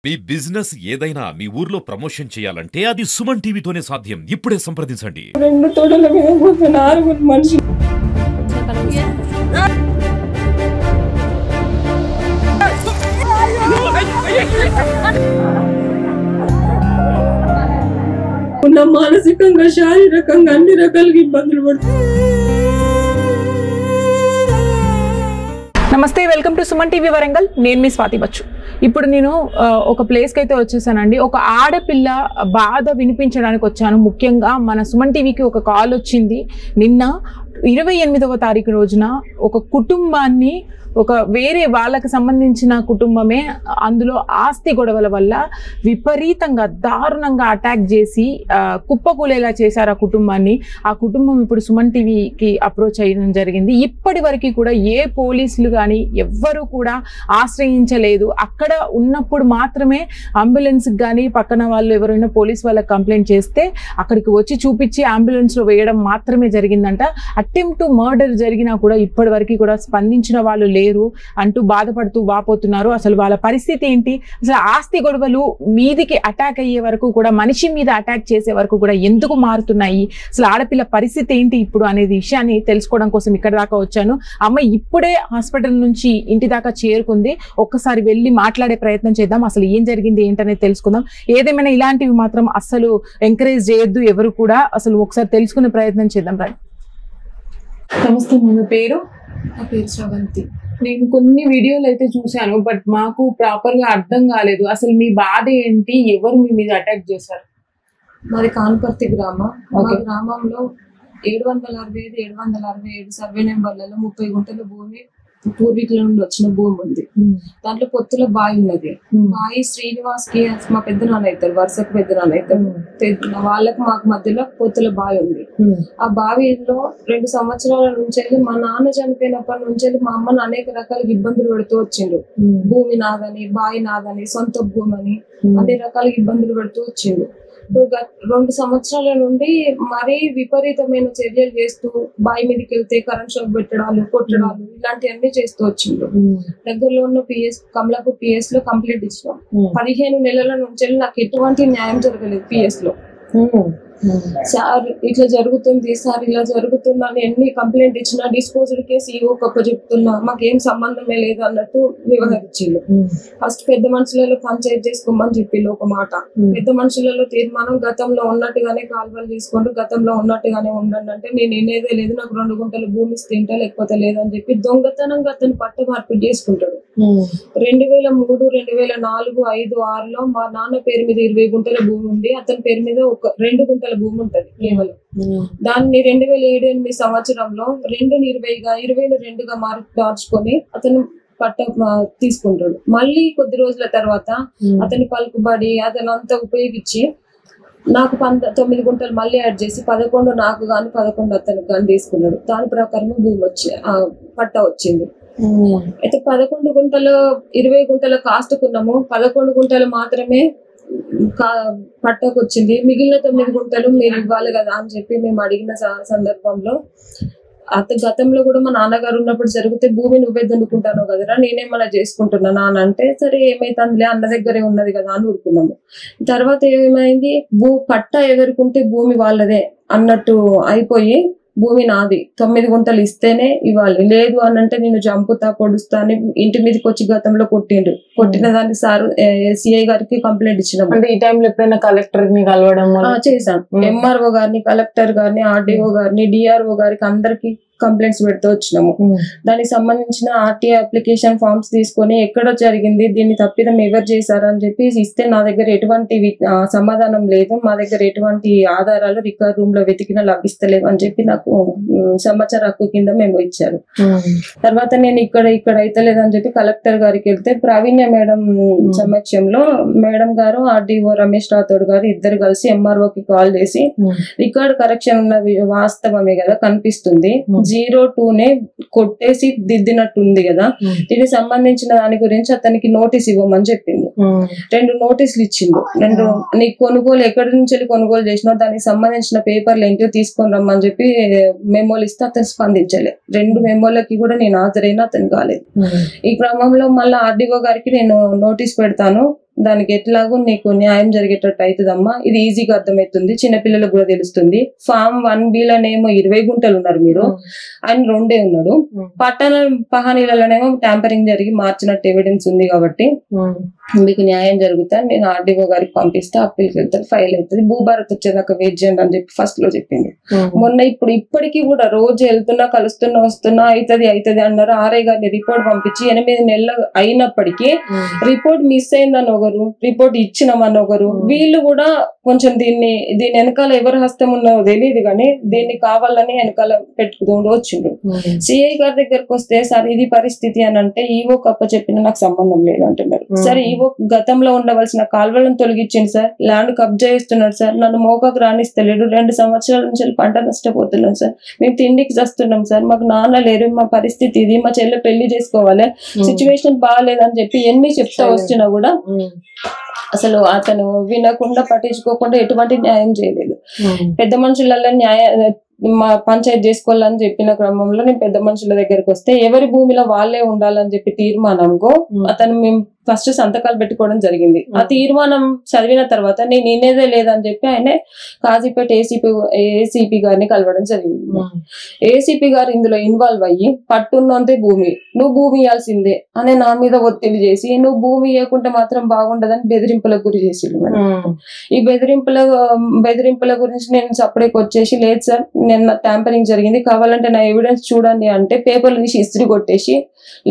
మీ business ఏదైనా మీ ఊర్లో promotion చేయాలంటే అది సుమన్ టీవీతోనే సాధ్యం. ఇప్పుడే సంప్రదించండి. 2 తోటల మీద కూర్చొని 6 మనుషులు ఉన్న మానసికంగా శారీరకంగా అన్ని రకాలుగా ఇబ్బందులు పడుతుంది. నమస్తే, welcome to Suman TV Warangal. నేను మీ స్వాతి బచ్చు. ఇప్పుడు నేను ఒక ప్లేస్కి అయితే వచ్చేసానండి. ఒక ఆడపిల్ల బాధ వినిపించడానికి వచ్చాను. ముఖ్యంగా మన సుమన్ టీవీకి ఒక కాల్ వచ్చింది నిన్న 28వ తారీఖు రోజున. ఒక కుటుంబాన్ని, ఒక వేరే వాళ్ళకి సంబంధించిన కుటుంబమే, అందులో ఆస్తి గొడవల వల్ల విపరీతంగా దారుణంగా అటాక్ చేసి కుప్పకూలేలా చేశారు ఆ కుటుంబాన్ని. ఆ కుటుంబం ఇప్పుడు సుమన్ టీవీకి అప్రోచ్ అయ్యడం జరిగింది. ఇప్పటి వరకు కూడా ఏ పోలీసులు కానీ ఎవ్వరూ కూడా ఆశ్రయించలేదు. అక్కడ ఉన్నప్పుడు మాత్రమే అంబులెన్స్కి కానీ పక్కన వాళ్ళు ఎవరైనా పోలీస్ వాళ్ళకి కంప్లైంట్ చేస్తే అక్కడికి వచ్చి చూపించి అంబులెన్స్లో వేయడం మాత్రమే జరిగిందంట. అటెంప్ట్ టు మర్డర్ జరిగినా కూడా ఇప్పటి వరకు కూడా స్పందించిన వాళ్ళు లేరు అంటూ బాధపడుతూ వాపోతున్నారు. అసలు వాళ్ళ పరిస్థితి ఏంటి, అసలు ఆస్తి గొడవలు మీదికి అటాక్ అయ్యే వరకు కూడా, మనిషి మీద అటాక్ చేసే వరకు కూడా ఎందుకు మారుతున్నాయి, అసలు ఆడపిల్ల పరిస్థితి ఏంటి ఇప్పుడు అనేది విషయాన్ని తెలుసుకోవడం కోసం ఇక్కడ దాకా వచ్చాను. అమ్మ ఇప్పుడే హాస్పిటల్ నుంచి ఇంటి దాకా చేరుకుంది. ఒక్కసారి వెళ్ళి మాట్లాడే ప్రయత్నం చేద్దాం. అసలు ఏం జరిగింది ఏంటనేది తెలుసుకుందాం. ఏదేమైనా ఇలాంటివి మాత్రం అస్సలు ఎంకరేజ్ చేయొద్దు ఎవరు కూడా. అసలు ఒకసారి తెలుసుకునే ప్రయత్నం చేద్దాం. రండి. నమస్తే, మీ పేరు? నా పేరు శ్రవంతి. నేను కొన్ని వీడియోలు అయితే చూశాను, బట్ మాకు ప్రాపర్ గా అర్థం కాలేదు. అసలు మీ బాధ ఏంటి, ఎవరు మీ మీద అటాక్ చేశారు? మాది కాన్పర్తి గ్రామం. మా గ్రామంలో 765 సర్వే నెంబర్లలో 30 గుంటల భూమి పూర్వీకుల నుండి వచ్చిన భూమి ఉంది. దాంట్లో పొత్తుల బావి ఉన్నది. బావి శ్రీనివాస్ కి మా పెద్ద నాన్న అవుతారు, వరుసకు పెద్ద నాన్న అవుతారు. వాళ్ళకి మాకు మధ్యలో పొత్తుల బావి ఉంది. ఆ బావిలో 2 సంవత్సరాల నుంచి మా నాన్న చనిపోయినప్పటి నుంచి మా అమ్మని అనేక రకాల ఇబ్బందులు పెడుతూ వచ్చిండ్రు. భూమి నాదని, బావి నాదని, సొంత భూమి అని అన్ని రకాల ఇబ్బందులు పెడుతూ వచ్చిండ్రు. 2 సంవత్సరాల నుండి మరీ విపరీతమైన చర్యలు చేస్తూ బావి మీదకి వెళ్తే కరెంట్ షాక్ పెట్టడాలు, కొట్టడాలు ఇలాంటివన్నీ చేస్తూ వచ్చిండ్రు. దగ్గరలో ఉన్న కమలాపూర్ పిఎస్ లో కంప్లైంట్ ఇచ్చినాం. 15 నెలల నుంచి నాకు ఎటువంటి న్యాయం జరగలేదు పిఎస్ లో. సార్ ఇట్లా జరుగుతుంది, సార్ ఇలా జరుగుతుందని ఎన్ని కంప్లైంట్ ఇచ్చినా డిస్పోజల్ కేసు ఈవో గొప్ప చెప్తున్నా, మాకేం సంబంధమే లేదు అన్నట్టు వివరించిండు. ఫస్ట్ పెద్ద మనుషులలో పంచాయతీ చేసుకోమని చెప్పిళ్ళు ఒక మాట. పెద్ద మనుషులలో తీర్మానం గతంలో ఉన్నట్టుగానే కాల్వలు తీసుకుంటూ గతంలో ఉన్నట్టుగానే ఉండండి అంటే నేను వినేదే లేదు, నాకు 2 గుంటల భూమి తింటా లేకపోతే లేదని చెప్పి దొంగతనంగా అతను పట్ట మార్పిడి చేసుకుంటాడు. 2003, 2004, 5, 6లో మా నాన్న పేరు మీద 20 గుంటల భూమి ఉంది. అతని పేరు మీద ఒక 2 గుంటల భూమి ఉంటది కేవలం. దాన్ని 2007-8 సంవత్సరంలో 2ని 20గా 20ని 2గా మార్చుకొని అతను పట్ట తీసుకుంటాడు. మళ్ళీ కొద్ది రోజుల తర్వాత అతని పలుకుబడి అతనంతా ఉపయోగించి నాకు 9 గుంటలు మళ్ళీ యాడ్ చేసి 11 నాకు గాని 11 అతనికి గాని తీసుకున్నాడు. దాని ప్రకారం భూమి పట్ట వచ్చింది. అయితే 11 గుంటలు 20 గుంటల కాస్ట్కున్నాము, 11 గుంటలు మాత్రమే పట్టకు వచ్చింది. మిగిలిన 9 గుంటలు మీరు ఇవ్వాలి కదా అని చెప్పి మేము అడిగిన సందర్భంలో గతంలో కూడా మా నాన్నగారు ఉన్నప్పుడు జరిగితే భూమి నువ్వే దున్నుకుంటాను కదరా, నేనేమన్నా చేసుకుంటున్నాను అని అంటే సరే ఏమైతుందిలే అన్న దగ్గరే ఉన్నది కదా అని ఊరుకున్నాము. తర్వాత ఏమైంది, పట్ట ఎవరికుంటే భూమి వాళ్ళదే అన్నట్టు అయిపోయి భూమి నాది 9 గుంటలు ఇస్తేనే ఇవ్వాలి, లేదు అని అంటే నేను చంపుతా పొడుస్తా అని ఇంటి మీదకి వచ్చి గతంలో కొట్టిన దానికి సార్ సిఐ గారికి కంప్లైంట్ ఇచ్చినాము. అంటే ఈ టైంలో ఎప్పుడైనా కలెక్టర్ ని కలవడం చేశాను. ఎంఆర్ఓ గారిని, కలెక్టర్ గారిని, ఆర్డీఓ గారిని, డిఆర్ఓ గారికి అందరికి కంప్లైంట్స్ పెడుతూ వచ్చినాము. దానికి సంబంధించిన ఆర్టీఐ అప్లికేషన్ ఫామ్స్ తీసుకొని ఎక్కడ జరిగింది, దీన్ని తప్పిదం ఎవరు చేశారని చెప్పి ఇస్తే నా దగ్గర ఎటువంటి సమాధానం లేదు, మా దగ్గర ఎటువంటి ఆధారాలు రికార్డ్ రూమ్ లో వెతికినా లభిస్తలేవు అని చెప్పి నాకు సమాచార హక్కు కింద మేము ఇచ్చారు. తర్వాత నేను ఇక్కడ అయితే లేదని చెప్పి కలెక్టర్ గారికి వెళ్తే ప్రావీణ్య మేడం సమక్షంలో మేడం గారు, ఆర్డీఓ రమేష్ రాథోడ్ గారు ఇద్దరు కలిసి ఎంఆర్ఓకి కాల్ చేసి రికార్డ్ కరెక్షన్ ఉన్న వాస్తవమే కదా కనిపిస్తుంది, 02నే కొట్టేసి దిద్దినట్టుంది కదా, దీనికి సంబంధించిన దాని గురించి అతనికి నోటీస్ ఇవ్వమని చెప్పింది. 2 నోటీసులు ఇచ్చిండు. నీ కొనుగోలు ఎక్కడి నుంచి కొనుగోలు చేసినావు, దానికి సంబంధించిన పేపర్లు ఏంటో తీసుకొని రమ్మని చెప్పి మెమోలు ఇస్తే అతను స్పందించలే. 2 మెమోలకి కూడా నేను హాజరైనా అతను కాలేదు. ఈ క్రమంలో మళ్ళీ ఆర్డీఓ గారికి నేను నోటీస్ పెడతాను, దానికి ఎట్లాగో నీకు న్యాయం జరిగేటట్టు అవుతుందమ్మా, ఇది ఈజీగా అర్థమవుతుంది, చిన్నపిల్లలకు కూడా తెలుస్తుంది. ఫామ్ 1B లోనేమో 20 గుంటలు ఉన్నారు మీరు, ఆయన 2 ఉన్నాడు. పట్టణ పహానీలలోనేమో ట్యాంపరింగ్ జరిగి మార్చినట్టు ఎవిడెన్స్ ఉంది కాబట్టి మీకు న్యాయం జరుగుతా, నేను ఆర్డీఓ గారికి పంపిస్తే అప్పీల్కి వెళ్తాను, ఫైల్ అవుతుంది, భూభారత్ వచ్చేదాకా వెయిట్ చేయండి అని చెప్పి ఫస్ట్ లో చెప్పింది. మొన్న ఇప్పటికీ కూడా రోజు వెళ్తున్నా కలుస్తున్నా వస్తున్నా అవుతుంది అన్నారు. ఆర్ఐ గారిని రిపోర్ట్ పంపించి 8 నెలలు అయినప్పటికీ రిపోర్ట్ మిస్ అయిందని ఒకరు, రిపోర్ట్ ఇచ్చినామని ఒకరు. వీళ్ళు కూడా కొంచెం దీని వెనకాల ఎవరి హస్తం ఉన్నదో తెలియదు కానీ దీన్ని కావాలని వెనకాల పెట్టుకుంటూ వచ్చిండ్రు. సిఐ గారి దగ్గరకు వస్తే సార్ ఇది పరిస్థితి అని అంటే ఈవో కప్ప చెప్పిన నాకు సంబంధం లేదు అంటున్నారు. సరే ఈవో గతంలో ఉండవలసిన కాల్వలను తొలగించింది సార్, ల్యాండ్ కబ్జా చేస్తున్నాడు సార్, నన్ను మోకాకు రాణిస్తలేడు, 2 సంవత్సరాల నుంచి పంట నష్టపోతున్నాం సార్, మేము తిండికి చేస్తున్నాం సార్, మాకు నాన్న లేరు, మా పరిస్థితి ఇది, మా చెల్లె పెళ్లి చేసుకోవాలి, సిచ్యువేషన్ బాగాలేదని చెప్పి ఎన్ని చెప్తా వస్తున్నా కూడా అసలు అతను వినకుండా పట్టించుకోకుండా ఎటువంటి న్యాయం చేయలేదు. పెద్ద మనుషులలో మా పంచాయతీ చేసుకోవాలని చెప్పిన క్రమంలో నేను పెద్ద మనుషుల దగ్గరికి వస్తే ఎవరి భూమిలో వాళ్ళే ఉండాలని చెప్పి తీర్మానంకో అతను మేము ఫస్ట్ సంతకాలు పెట్టుకోవడం జరిగింది. ఆ తీర్మానం చదివిన తర్వాత నేను వినేదే లేదని చెప్పి ఆయన కాజీపేట ఏసీపీ గారిని కలవడం జరిగింది. ఏసీపీ గారు ఇందులో ఇన్వాల్వ్ అయ్యి పట్టున్నంతే భూమి, నువ్వు భూమి ఇవ్వాల్సిందే అని నా మీద ఒత్తిడి చేసి నువ్వు భూమి ఇవ్వకుంటే మాత్రం బాగుండదని బెదిరింపులకు గురి చేసిండు మేడం. ఈ బెదిరింపుల గురించి నేను సపరేట్ వచ్చేసి లేదు సార్ నిన్న ట్యాంపరింగ్ జరిగింది, కావాలంటే నా ఎవిడెన్స్ చూడండి అంటే పేపర్లు తీసి ఇస్త్రీ కొట్టేసి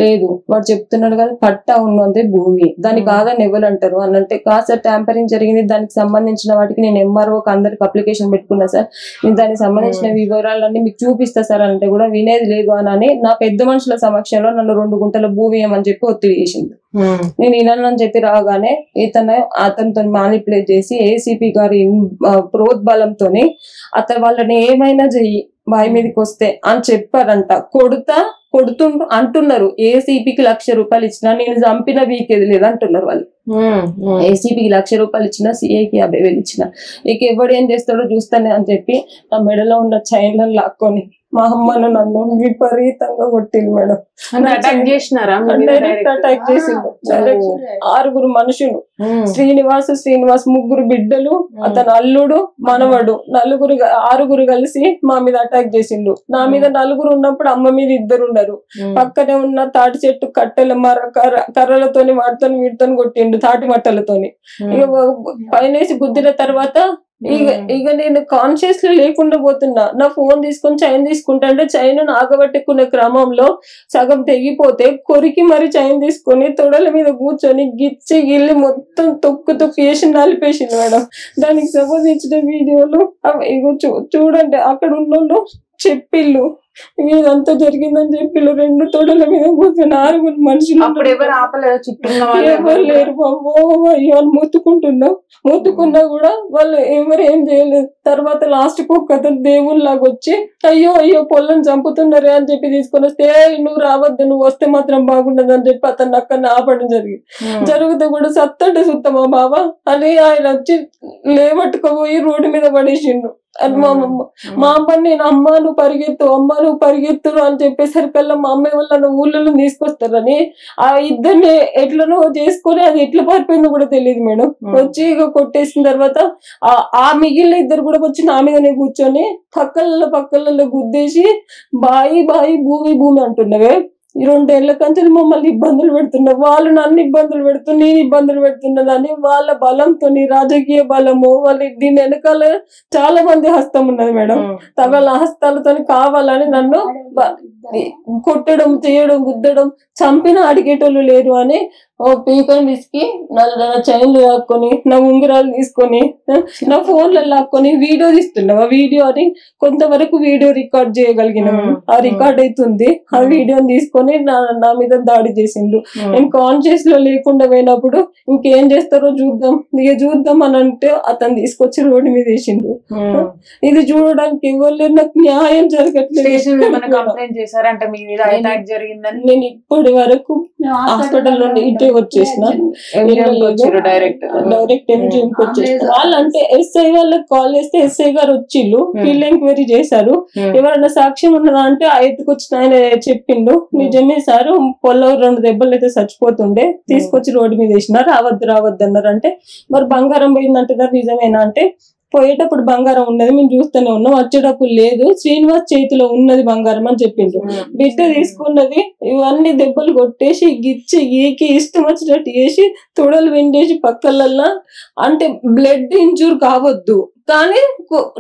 లేదు వాడు చెప్తున్నాడు కదా పట్టా ఉన్నంతే భూమి దాన్ని కాదని ఎవరు అంటారు అని అంటే కాదు సార్ ట్యాంపరింగ్ జరిగింది, దానికి సంబంధించిన వాటికి నేను ఎంఆర్ఓకి అందరికి అప్లికేషన్ పెట్టుకున్నా సార్, నేను దానికి సంబంధించిన వివరాలన్నీ మీకు చూపిస్తా సార్ అంటే కూడా వినేది లేదు అని నా పెద్ద మనుషుల సమక్షంలో నన్ను 2 గుంటల భూమి ఏమని చెప్పి ఒత్తిడి చేసింది. నేను వినని చెప్పి రాగానే అతనితో మానిపులేట్ చేసి ఏసీపీ గారి ప్రోద్బలంతో అతను వాళ్ళని ఏమైనా చెయ్యి బావి మీదకి వస్తే అని చెప్పారంట. అంటున్నారు ఏసీపీకి ₹1,00,000 ఇచ్చినా నేను చంపిన వీకేది లేదు అంటున్నారు వాళ్ళు. ఏసీపీకి ₹1,00,000 ఇచ్చినా సిఐకి 50,000 ఇచ్చినా ఇక ఎవడు ఏం చేస్తాడో చూస్తానే అని చెప్పి నా మెడలో ఉన్న చైన్లను లాక్కొని మా అమ్మను నన్ను విపరీతంగా కొట్టింది మేడం. అటాక్ చేసినారా? అటాక్ చేసిండు. 6 మనుషులు, శ్రీనివాస్ 3 బిడ్డలు, అతను అల్లుడు మనవడు 6 కలిసి మా మీద అటాక్ చేసిండు. నా మీద 4 ఉన్నప్పుడు అమ్మ మీద 2 ఉన్నారు. పక్కనే ఉన్న తాటి చెట్టు కట్టెల కర్రలతోని వాటితోని వీటితోని కొట్టిండు తాటి మట్టలతోని. ఇక పైనేసి గుద్దిన తర్వాత ఇక నేను కాన్షియస్ లో లేకుండా పోతున్నా. నా ఫోన్ తీసుకొని చైన్ తీసుకుంటా అంటే చైన్ ఆగబెట్టుకునే క్రమంలో సగం తెగిపోతే కొరికి మరి చైన్ తీసుకొని తొడల మీద కూర్చొని గిచ్చి గిల్లి మొత్తం తొక్కు వేసి నలిపేసింది మేడం. దానికి సంబంధించిన వీడియోలు చూడండి. అక్కడ ఉన్నోళ్ళు చెప్పిళ్ళు ఇదంతా జరిగిందని చెప్పిళ్ళు. 2 తొడల మీద కూర్చొని 6 మనుషులు ఎవరు లేరు బాబు. అయ్యో అని మొత్తుకున్నా కూడా వాళ్ళు ఎవరు ఏం చేయలేదు. తర్వాత లాస్ట్ కు అతను దేవుళ్ళలాగా వచ్చి అయ్యో పొలం చంపుతున్నారే అని చెప్పి తీసుకొని వస్తే నువ్వు రావద్దు, నువ్వు వస్తే మాత్రం బాగుండదు అని చెప్పి అతన్ని అక్కడ ఆపడం జరిగితే కూడా సత్తంటే సుత్తమా బాబా అని ఆయన వచ్చి లేవట్టుకుపోయి రోడ్డు మీద పడేసిండు. అది మా అమ్మని నేను అమ్మ నువ్వు పరిగెత్తు అని చెప్పేసరికల్లా మా అమ్మ వాళ్ళ ఊళ్ళలో తీసుకొస్తారని ఆ ఇద్దరిని ఎట్లనో చేసుకొని అది ఎట్లా పారిపోయిందో కూడా తెలియదు మేడం. వచ్చి ఇక కొట్టేసిన తర్వాత ఆ మిగిలిన 2 కూడా వచ్చి నా మీదనే కూర్చొని పక్కలలో గుద్దేసి బాయి భూమి అంటున్నవే 2 ఏళ్ల కంటే మమ్మల్ని ఇబ్బందులు పెడుతున్నారు. వాళ్ళు నన్ను ఇబ్బందులు నేను ఇబ్బందులు పెడుతున్నదని వాళ్ళ బలంతో రాజకీయ బలము వాళ్ళు దీని వెనకాల చాలా మంది హస్తం ఉన్నది మేడం. వాళ్ళ హస్తాలతో కావాలని నన్ను కొట్టడం చేయడం గుద్దడం చంపిన అడిగేటోళ్ళు లేరు అని పీకని విసికి నా చైన్లు లాక్కొని నా ఉంగరాలు తీసుకొని నా ఫోన్లో లాక్కొని వీడియో తీస్తున్నాం. ఆ వీడియో అని కొంతవరకు వీడియో రికార్డ్ చేయగలిగినాము. ఆ రికార్డ్ అవుతుంది. ఆ వీడియోని తీసుకొని నా మీద దాడి చేసిండు. నేను కాన్షియస్ లో లేకుండా పోయినప్పుడు ఇంకేం చేస్తారో చూద్దాం అని అంటే అతను తీసుకొచ్చి రోడ్డు మీద వేసిండు. ఇది చూడడానికి ఎవరు నాకు న్యాయం జరగట్లేదు. నేను ఇప్పటి వరకు హాస్పిటల్ నుండి ఇటే వచ్చేసిన డైరెక్ట్ ఎంజిఎంకి వచ్చేసిన. వాళ్ళంటే ఎస్ఐ వాళ్ళకి కాల్ చేస్తే ఎస్ఐ గారు వచ్చిళ్ళు, ఫీల్డ్ ఎంక్వైరీ చేశారు. ఎవరైనా సాక్ష్యం ఉన్నదా అంటే ఎత్తుకొచ్చిన ఆయన చెప్పిండు, నిజమే సార్ పొల్లో 2 దెబ్బలు అయితే చచ్చిపోతుండే, తీసుకొచ్చి రోడ్డు మీద వేసిన, రావద్దు అన్నారు. అంటే మరి బంగారం పోయిందంటున్నారు, నిజమేనా అంటే పోయేటప్పుడు బంగారం ఉన్నది మేము చూస్తూనే ఉన్నాం, వచ్చేటప్పుడు లేదు, శ్రీనివాస్ చేతిలో ఉన్నది బంగారం అని చెప్పిండు. బిడ్డ తీసుకున్నది ఇవన్నీ దెబ్బలు కొట్టేసి గిచ్చి గీకి ఇష్టం వచ్చినట్టు వేసి తొడలు వెండేసి పక్కలల్లా, అంటే బ్లడ్ ఇంజూర్ కావద్దు కానీ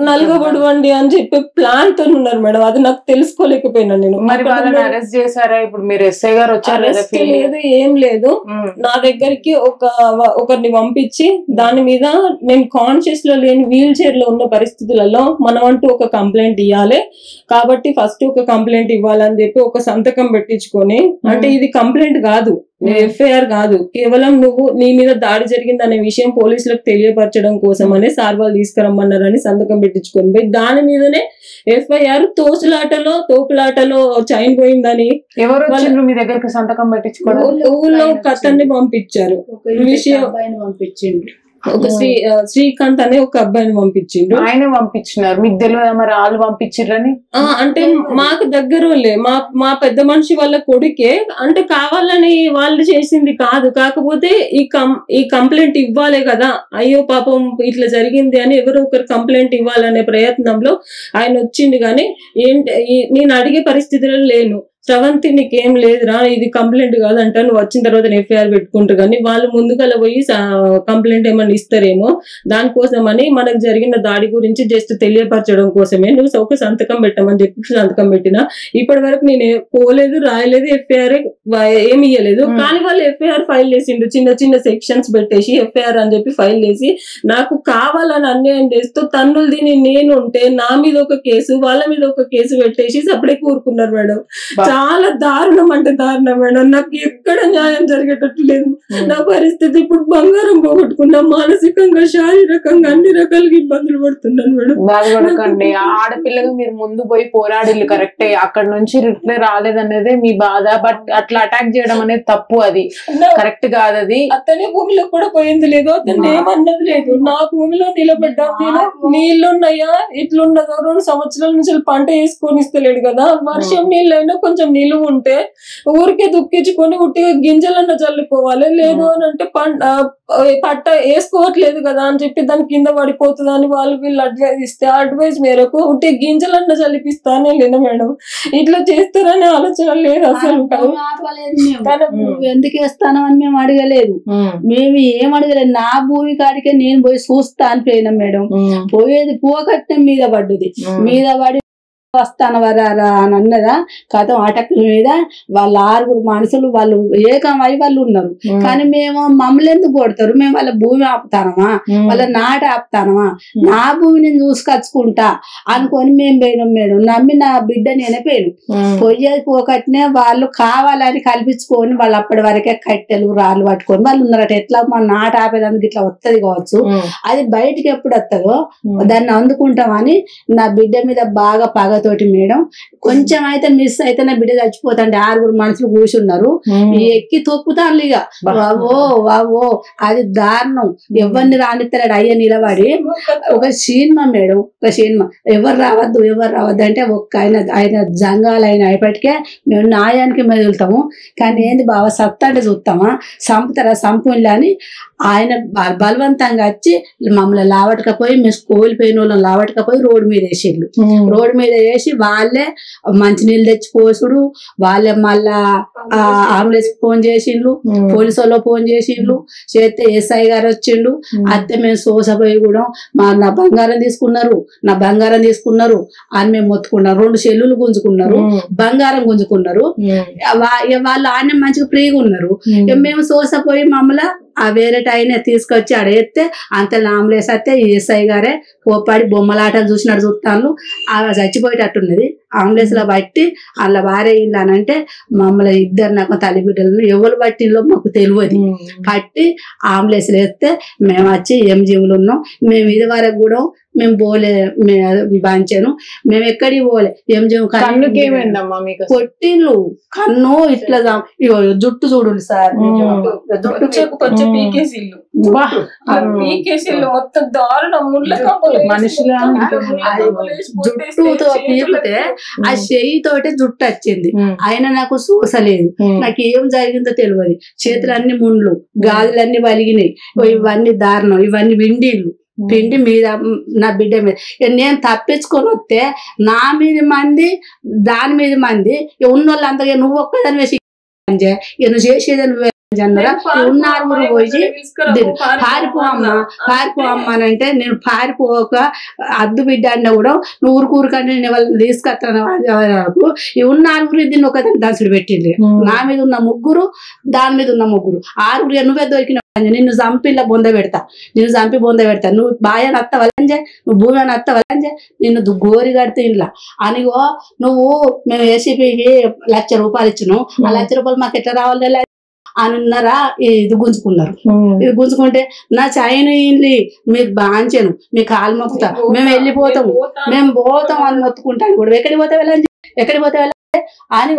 నలగబడవండి అని చెప్పి ప్లాన్ తో ఉన్నారు మేడం. అది నాకు తెలుసుకోలేకపోయినా నేను. మరి వాళ్ళని అరెస్ట్ చేశారా? ఇప్పుడు మీరు ఎస్ఐ గారు వచ్చారు? లేదు, ఏం లేదు. నా దగ్గరికి ఒకరిని పంపించి దాని మీద నేను కాన్షియస్ లో లేని వీల్ చైర్ లో ఉన్న పరిస్థితులలో మనం అంటూ ఒక కంప్లైంట్ ఇవ్వాలి కాబట్టి ఫస్ట్ ఒక కంప్లైంట్ ఇవ్వాలని చెప్పి ఒక సంతకం పెట్టించుకొని, అంటే ఇది కంప్లైంట్ కాదు, ఎఫ్ఐఆర్ కాదు, కేవలం నువ్వు నీ మీద దాడి జరిగింది అనే విషయం పోలీసులకు తెలియపరచడం కోసం అనే సార్ వాళ్ళు తీసుకురమ్మన్నారని సంతకం పెట్టించుకొని పోయి దాని మీదనే ఎఫ్ఐఆర్ తోపులాటలో చైన్ పోయిందని ఎవరు మీ దగ్గరకు సంతకం పెట్టించుకోవడం ఊళ్ళో కథని పంపించారు. విషయం పంపించిండు, ఒక శ్రీకాంత్ అనే ఒక అబ్బాయిని పంపించిండు. ఆయన పంపించినారు, మీకు తెలియదా మరి వాళ్ళు పంపించారని? అంటే మాకు దగ్గర మా పెద్ద మనిషి వాళ్ళ కొడుకే, అంటే కావాలని వాళ్ళు చేసింది కాదు. కాకపోతే ఈ కంప్లైంట్ ఇవ్వాలి కదా, అయ్యో పాపం ఇట్లా జరిగింది అని ఎవరో ఒకరు కంప్లైంట్ ఇవ్వాలనే ప్రయత్నంలో ఆయన వచ్చింది. కానీ నేను అడిగే పరిస్థితిలో లేను. శ్రవంతి నీకేం లేదురా, ఇది కంప్లైంట్ కాదంట, నువ్వు వచ్చిన తర్వాత ఎఫ్ఐఆర్ పెట్టుకుంటారు. కానీ వాళ్ళు ముందుగా పోయి కంప్లైంట్ ఏమన్నా ఇస్తారేమో దానికోసమని మనకు జరిగిన దాడి గురించి జస్ట్ తెలియపరచడం కోసమే నువ్వు ఒక సంతకం పెట్టమని చెప్పి సంతకం పెట్టినా. ఇప్పటి వరకు నేను పోలేదు, రాయలేదు, ఎఫ్ఐఆర్ ఏమి ఇయ్యలేదు. కానీ వాళ్ళు ఎఫ్ఐఆర్ ఫైల్ చేసిండు, చిన్న సెక్షన్స్ పెట్టేసి ఎఫ్ఐఆర్ అని చెప్పి ఫైల్ చేసి నాకు కావాలని అన్యాయం చేస్తూ తన్నులు దీని నేను ఉంటే నా మీద ఒక కేసు వాళ్ళ మీద ఒక కేసు పెట్టేసి సపడే కూరుకున్నారు మేడం. చాలా దారుణం అంటే దారుణం మేడం. నాకు ఎక్కడ న్యాయం జరిగేటట్టు లేదు. నా పరిస్థితి ఇప్పుడు బంగారం పోగొట్టుకున్నా, మానసికంగా శారీరకంగా అన్ని రకాలుగా ఇబ్బందులు పడుతున్నాను మేడం. బాధపడకండి, ఆడపిల్లగా మీరు ముందు పోయి పోరాడిల్లు కరెక్టే, అక్కడ నుంచి రిప్లై రాలేదనేదే మీ బాధ. బట్ అట్లా అటాక్ చేయడం అనేది తప్పు, అది కరెక్ట్ కాదు. అది అతని భూమిలో కూడా పోయింది లేదు, అతను ఏమన్నది లేదు. నా భూమిలో నిలబడ్డా నేను, నీళ్లున్నాయా ఇట్లున్నదో 2 సంవత్సరాల నుంచి పంట వేసుకొని ఇస్తలేడు కదా, వర్షం నీళ్ళైనా కొంచెం నిలువ ఉంటే ఊరికే దుక్కించుకొని ఉట్టిగా గింజలన్నా చల్లుకోవాలి. లేదు అని అంటే పట్ట వేసుకోవట్లేదు కదా అని చెప్పి దాని కింద పడిపోతుంది అని వీళ్ళు అడ్వైజ్ ఇస్తే అడ్వైజ్ మేరకు ఉట్టి గింజలన్నా చల్లిపిస్తానే లేదు మేడం. ఇట్లా చేస్తారనే ఆలోచన లేదు అసలు. ఎందుకు వేస్తాను అని మేము అడగలేదు, మేము ఏం అడగలేదు. నా భూమి కాడికే నేను పోయి చూస్తా అని పోయినాం మేడం. పోయేది పూకట్నం మీద పడ్డది, మీద పడి వస్తాను వరారా అని అన్నదా కథం అటకుల మీద వాళ్ళ 6 మనుషులు వాళ్ళు ఏకమై వాళ్ళు ఉన్నారు. కానీ మేము మమ్మల్ని ఎందుకు కొడతారు, మేము వాళ్ళ భూమి ఆపుతానమా, వాళ్ళ నాట ఆపుతానమా, నా భూమి నేను చూసుకొచ్చుకుంటా అనుకొని మేము పోయినాం మేడం. నమ్మి నా బిడ్డ నేనే పోయాను. పొయ్యేది పోకట్నే వాళ్ళు కావాలని కల్పించుకొని వాళ్ళు అప్పటి వరకే కట్టెలు రాళ్ళు పట్టుకొని వాళ్ళు ఉన్నారట. ఎట్లా మన నాట ఆపేదానికి ఇట్లా వస్తుంది కావచ్చు, అది బయటికి ఎప్పుడు వస్తుందో దాన్ని అందుకుంటామని నా బిడ్డ మీద బాగా పగతోటి మేడం. కొంచెం అయితే మిస్ అయితే నా బిడ్డ చచ్చిపోతాండి. 6 మనుషులు కూర్చున్నారు, ఎక్కి తొక్కుతాను ఇక వావో అది దారుణం. ఎవరిని రానిస్తాడు అయ్య నిలబడి ఒక సినిమా మేడం, ఒక సినిమా ఎవరు రావద్దు అంటే ఒక్క ఆయన జంగాలైన అయిపటికే మేము న్యాయానికి మెదులుతాము. కానీ ఏంది బావ సత్తా అంటే చూస్తామా, సంపుతారా సంపుల్లా అని ఆయన బలవంతంగా వచ్చి మమ్మల్ని లావటకపోయి మేము కోల్పోయిన వాళ్ళని లావటకపోయి రోడ్డు మీద వేసిండ్రు. రోడ్డు మీద వేసి వాళ్ళే మంచినీళ్ళు తెచ్చి పోసుడు, వాళ్ళే మళ్ళా అంబులెన్స్ ఫోన్ చేసిండ్రు, పోలీసు వాళ్ళు ఫోన్ చేసిండ్రు. చేస్తే ఎస్ఐ గారు వచ్చిండు. అత్తే మేము సోసపోయి కూడా నా బంగారం తీసుకున్నారు అని మేము మొత్తుకున్నాం. 2 సెల్లులు గుంజుకున్నారు, బంగారం గుంజుకున్నారు. వాళ్ళు ఆయన మంచిగా ఫ్రీగా ఉన్నారు. మేము సోసపోయి మమ్మల్ని ఆ వేరే టైం తీసుకొచ్చి అడగెత్తే అంత అంబులెన్స్ వస్తే ఎస్ఐ గారే కోపాడి బొమ్మలాటలు చూసినట్టు చూస్తాను, చచ్చిపోయేటట్టున్నది. అంబులెన్స్ లో బట్టి అలా భార్య ఇల్లు అని అంటే మమ్మల్ని ఇద్దరు నాకు తల్లి బిడ్డలను ఎవరు బట్టిలో మాకు తెలియదు. పట్టి అంబులెన్స్ వేస్తే మేము వచ్చి ఎంజీవులు ఉన్నాం. మేము ఇది వరకు కూడా మేము పోలే బాంచాను, మేము ఎక్కడికి పోలే. ఎంజీఎం కొట్టిండ్లు కన్ను ఇట్లా జుట్టు చూడు సార్, కొంచెం పీకేసిల్లు మొత్తం దారుణం జుట్టుతో పీకితే ఆ చెయ్యితోటి జుట్టు వచ్చింది. అయినా నాకు చూసలేదు, నాకు ఏం జరిగిందో తెలియదు. చేతులన్నీ ముండ్లు, గాజులన్నీ వలిగినాయి. ఇవన్నీ దారుణం, ఇవన్నీ విండిళ్ళు పిండి మీద నా బిడ్డ మీద. నేను తప్పించుకొని వస్తే నా మీద మంది, దాని మీద మంది, ఉన్నోళ్ళు అంతగా నువ్వు ఒక్కదాని వేసి నువ్వు చేసేదని ఉన్నారు పోయి పారిపో అమ్మ అని అంటే నేను పారిపోక అద్దు బిడ్డ అన్న కూడా నువ్వు ఊరుకూరుకంటే నేను వాళ్ళని తీసుకొస్తాను. ఉన్న ఆరుగురు దీన్ని ఒక దంచుడు పెట్టింది. నా మీద ఉన్న ముగ్గురు, దాని మీద ఉన్న ముగ్గురు, ఆరుగురు నువ్వే దొరికిన. నిన్ను చంపిలా బొంద పెడతా, నిన్ను చంపి బొంద పెడతా, నువ్వు బాగా నత్త వలంజే, నువ్వు భూమి నత్త వలంజే, నిన్ను గోరి కడితే ఇంట్లో అనిగో నువ్వు మేము ఏసీపీకి 1,00,000 రూపాయలు ఇచ్చినావు, ఆ 1,00,000 రూపాయలు మాకు ఎట్లా రావాలి అని ఉన్నారా. ఇది గుంజుకున్నారు. ఇది గుంజుకుంటే నా చైన్ ఇండ్లి మీరు బాంచాను, మీ కాలు మొక్కుతా, మేము వెళ్ళిపోతాము, మేము పోతాం అని మొత్తుకుంటాను కూడా. ఎక్కడికి పోతే వెళ్ళండి, ఎక్కడికి పోతే వెళ్ళండి అని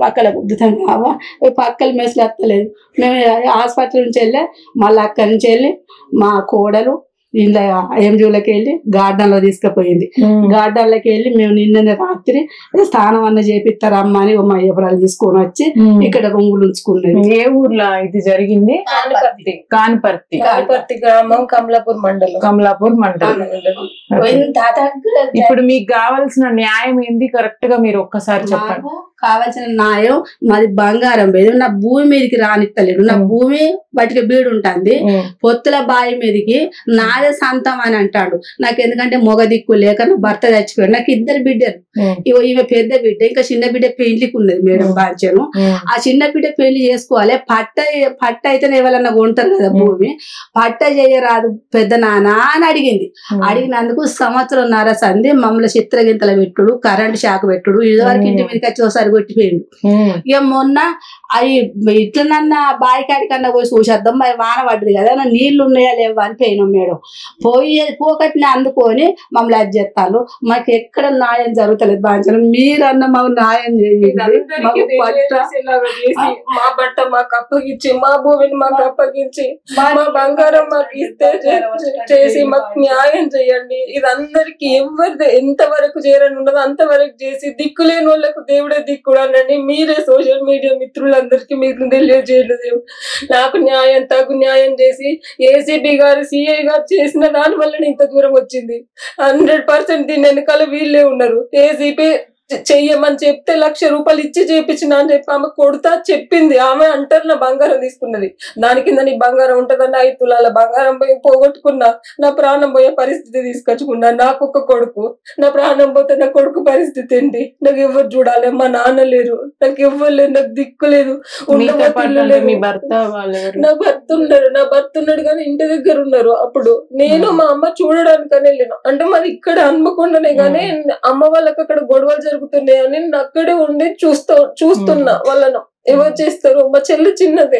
పక్కల గుద్దుతాం కావా, పక్కల మెస్లు ఎత్తలేదు. మేము హాస్పిటల్ నుంచి వెళ్ళి మళ్ళీ అక్కడి నుంచి వెళ్ళి మా కోడలు ఇలా ఎంజూలోకి వెళ్ళి గార్డెన్ లో తీసుకుపోయింది. గార్డెన్ లోకి వెళ్ళి మేము నిన్ననే రాత్రి స్నానం అన్న చేపిస్తారమ్మా అని మా ఎప్పుడాలు తీసుకొని వచ్చి ఇక్కడ రొంగులు ఉంచుకున్నది. ఏ ఊర్లో ఇది జరిగింది? కానిపర్తి గ్రామం, కమలాపూర్ మండలం. ఇప్పుడు మీకు కావాల్సిన న్యాయం ఏంది కరెక్ట్ గా మీరు ఒక్కసారి చెప్పండి. కావాల్సిన న్యాయం మాది బంగారం మీద నా భూమి మీదకి రానిత్తలేడు. నా భూమి బటికి బీడు ఉంటుంది, పొత్తుల బావి మీదకి నాదే సంతం అని అంటాడు. నాకు ఎందుకంటే మొగ దిక్కు లేక నా భర్త చచ్చిపోయాడు. నాకు 2 బిడ్డలు, ఈమె పెద్ద బిడ్డ, ఇంకా చిన్న బిడ్డ పెళ్లికి ఉన్నది మేడం బాంచాను. ఆ చిన్న బిడ్డ పెళ్లి చేసుకోవాలి. పట్ట అయితేనే ఎవరన్నా కొంటారు కదా భూమి, పట్ట చేయరాదు పెద్ద నాన్న అని అడిగింది. అడిగినందుకు 1.5 సంవత్సరంన్నర సంది మమ్మల్ని చిత్రగింతలు పెట్టుడు, కరెంట్ షాక్ పెట్టుడు, ఇదివరకు ఇంటి మీదకి వచ్చి ఒకసారి కొట్టిపోయిండు. ఇక మొన్న అవి ఇట్లనన్నా బాయికాడి కన్నా పోయి చూసేద్దాం, మరి వాన పడ్డది కదా, నీళ్లు ఉన్నాయా లేవా అని పోయినాం మేడం. పోకటిని అందుకొని మమ్మల్ని అది చేస్తాను. మాకు ఎక్కడ న్యాయం జరుగుతలేదు బాగా, మీరన్నా మాకు న్యాయం చేయండి. మా బట్ట మాకు అప్పగించి, మా భూమిని మాకు అప్పగించి, మా బంగారం మాకు ఇస్తే చేసి మాకు న్యాయం చేయండి. ఇది అందరికి ఎవరిది ఎంతవరకు చేరని ఉండదు అంతవరకు చేసి, దిక్కులేని వాళ్ళకు దేవుడే దిక్కుడు అనండి. మీరే సోషల్ మీడియా మిత్రులందరికీ మీరు తెలియజేయలేదు. నాకు తగు న్యాయం చేసి ఏసీబీ గారు, సిఐ గారు చేసిన దాని వల్ల ఇంత దూరం వచ్చింది. 100% దీని వెనకాల వీళ్ళే ఉన్నారు. ఏసీబీ చెయ్యమని చెప్తే 1,00,000 రూపాయలు ఇచ్చి చేపించిన అని చెప్పి ఆమె కొడతా చెప్పింది. ఆమె అంటారు నా బంగారం తీసుకున్నది, దాని కింద నీ బంగారం ఉంటదన్న 5 తులాల బంగారం పోయి పోగొట్టుకున్నా, నా ప్రాణం పోయే పరిస్థితి తీసుకొచ్చుకున్నా. నాకు ఒక కొడుకు, నా ప్రాణం పోతే నా కొడుకు పరిస్థితి ఏంటి? నాకు ఎవరు చూడాలి? మా నాన్న లేరు, నాకు ఎవరు లేదు, నాకు దిక్కు లేదు. నా భర్త ఉన్నాడు కానీ ఇంటి దగ్గర ఉన్నారు. అప్పుడు నేను మా అమ్మ చూడడానికని వెళ్ళిన, అంటే మాది ఇక్కడ హన్మకొండనే కానీ అమ్మ వాళ్ళకి అక్కడ గొడవలు జరుగుతున్నాయని నేను అక్కడే ఉండి చూస్తున్నా వాళ్ళను. ఎవరు చేస్తారు? మా చెల్లి చిన్నదే,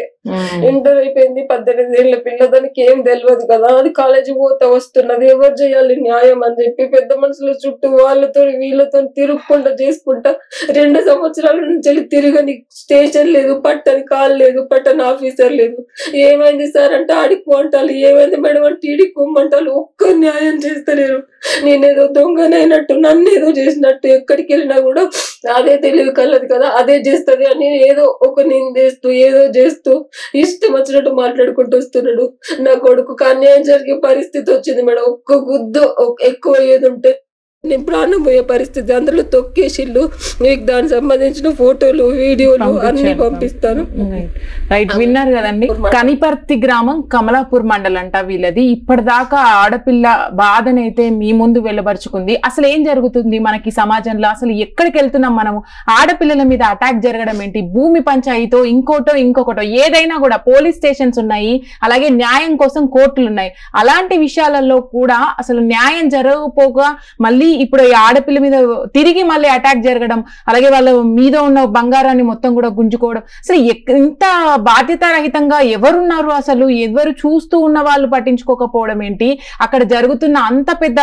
ఇంటర్ అయిపోయింది, 18 ఏళ్ళ పిల్ల, దానికి ఏం తెలియదు కదా, అది కాలేజీ పోతే వస్తున్నది. ఎవరు చేయాలి న్యాయం అని చెప్పి పెద్ద మనుషుల చుట్టూ వాళ్ళతో వీళ్ళతో తిరుగుకుంటా చేసుకుంటా 2 సంవత్సరాల నుంచి తిరగని స్టేషన్ లేదు, పట్టని కాల్ లేదు, పట్టని ఆఫీసర్ లేదు. ఏమైంది సార్ అంటే ఆడికి పోంటారు, ఏమైంది మేడం అంటే ఈడికి పోమంటారు. ఒక్క న్యాయం చేస్తలేరు. నేనేదో దొంగనైనట్టు, నన్ను ఏదో చేసినట్టు, ఎక్కడికి వెళ్ళినా కూడా అదే తెలివి కలదు కదా, అదే చేస్తది అని ఏదో ఒక నిందేస్తూ ఏదో చేస్తూ ఇష్టం వచ్చినట్టు మాట్లాడుకుంటూ వస్తున్నాడు. నా కొడుకు అన్యాయం జరిగే పరిస్థితి వచ్చింది మేడం. ఒక్క గుద్దు ఎక్కువ అయ్యేది ఉంటే నేను ప్రాణం పోయే పరిస్థితి. అందులో తొక్కేసిళ్ళు. మీకు దానికి సంబంధించిన ఫోటోలు, వీడియోలు అన్ని పంపిస్తాను. రైట్, విన్నారు కదండి. కనిపర్తి గ్రామం, కమలాపూర్ మండలం అంట వీళ్ళది. ఇప్పటిదాకా ఆడపిల్ల బాధనైతే మీ ముందు వెలువరుచుకుంది. అసలు ఏం జరుగుతుంది మనకి సమాజంలో? అసలు ఎక్కడికి వెళ్తున్నాం మనము? ఆడపిల్లల మీద అటాక్ జరగడం ఏంటి? భూమి పంచాయితో ఇంకొకటో ఏదైనా కూడా పోలీస్ స్టేషన్స్ ఉన్నాయి, అలాగే న్యాయం కోసం కోర్టులు ఉన్నాయి. అలాంటి విషయాలలో కూడా అసలు న్యాయం జరగకపోగా మళ్ళీ ఇప్పుడు ఈ ఆడపిల్ల మీద తిరిగి మళ్ళీ అటాక్ జరగడం, అలాగే వాళ్ళ మీద ఉన్న బంగారాన్ని మొత్తం కూడా గుంజుకోవడం, అసలు ఇంత బాధ్యతారహితంగా ఎవరున్నారు? అసలు ఎవరు చూస్తూ ఉన్న వాళ్ళు పట్టించుకోకపోవడం ఏంటి? అక్కడ జరుగుతున్న అంత పెద్ద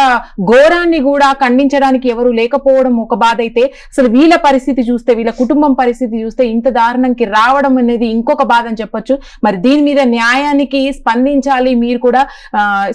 ఘోరాన్ని కూడా ఖండించడానికి ఎవరు లేకపోవడం ఒక బాధ అయితే, అసలు వీళ్ళ పరిస్థితి చూస్తే, వీళ్ళ కుటుంబం పరిస్థితి చూస్తే ఇంత దారుణంకి రావడం అనేది ఇంకొక బాధ అని చెప్పొచ్చు. మరి దీని మీద న్యాయానికి స్పందించాలి. మీరు కూడా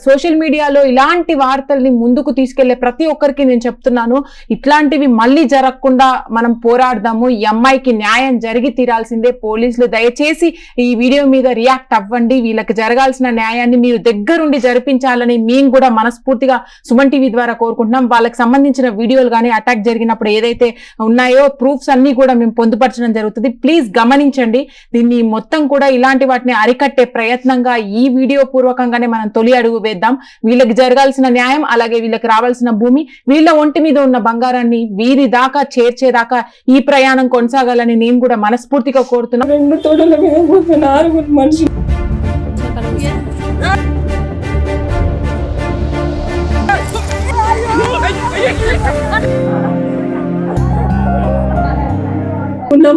సోషల్ మీడియాలో ఇలాంటి వార్తల్ని ముందుకు తీసుకెళ్లే ప్రతి ఒక్కరికి నేను చెప్తున్నాను, ఇట్లాంటివి మళ్ళీ జరగకుండా మనం పోరాడదాము. ఈ అమ్మాయికి న్యాయం జరిగి తీరాల్సిందే. పోలీసులు దయచేసి ఈ వీడియో మీద రియాక్ట్ అవ్వండి. వీళ్ళకి జరగాల్సిన న్యాయాన్ని మీరు దగ్గరుండి జరిపించాలని మేము కూడా మనస్ఫూర్తిగా సుమన్ టీవీ ద్వారా కోరుకుంటున్నాం. వాళ్ళకి సంబంధించిన వీడియోలు కానీ అటాక్ జరిగినప్పుడు ఏదైతే ఉన్నాయో ప్రూఫ్స్ అన్ని కూడా మేము పొందుపరచడం జరుగుతుంది. ప్లీజ్ గమనించండి. దీన్ని మొత్తం కూడా ఇలాంటి వాటిని అరికట్టే ప్రయత్నంగా ఈ వీడియో పూర్వకంగానే మనం తొలి అడుగు వేద్దాం. వీళ్ళకి జరగాల్సిన న్యాయం, అలాగే వీళ్ళకి రావాల్సిన భూమి, వీళ్ళ ఒంటి మీద ఉన్న బంగారాన్ని వీరి దాకా చేర్చేదాకా ఈ ప్రయాణం కొనసాగాలని నేను కూడా మనస్ఫూర్తిగా కోరుతున్నాను. 2 తోటల మీద 4 మనుషులు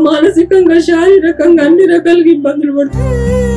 మానసికంగా శారీరకంగా అన్ని రకాలుగా ఇబ్బందులు పడుతుంది.